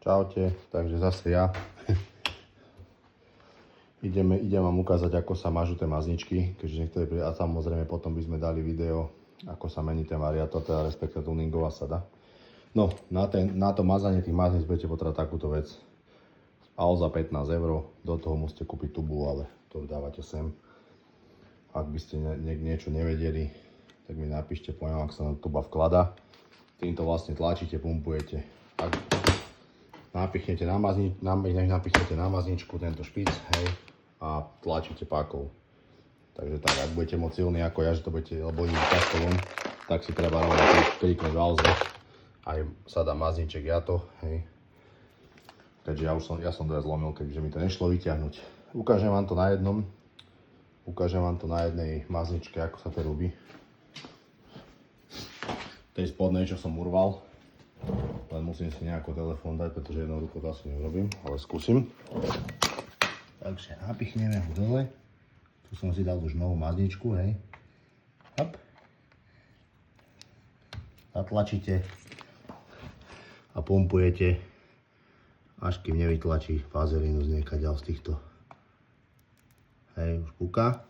Čaute, takže zase ja. Idem vám ukázať, ako sa mažu tie mazničky, keďže niektoré, a samozrejme potom by sme dali video, ako sa mení ten variátor, teda respektíve tuningová sada. No, na to mazanie tých mazníc budete potrebovať takúto vec. Alza 15 €, do toho musíte kúpiť tubu, ale to dávate sem. Ak by ste niečo nevedeli, tak mi napíšte, poviem, ak sa na tuba vklada. Týmto vlastne tlačíte, pumpujete. Ak napichnete na mazničku tento špic, hej, a tlačíte pákou. Takže tak, ak budete moc silní ako ja, že to budete, lebo idem kastovom, tak si treba rovno kliknúť v alze. Aj sada mazniček, ja to, hej. Takže ja som to zlomil, keďže mi to nešlo vyťahnuť. Ukážem vám to na jednej mazničke, ako sa to robí. Tej spodnej, čo som urval. Len musím si nejako telefón dať, pretože jednou rukou to asi neurobím, ale skúsim. Takže napichneme ho dole. Tu som si dal už novú mazničku, hej. Hop. Zatlačíte a pumpujete, až kým nevytlačí vazelínu z niekaďal z týchto. Hej, už kúka.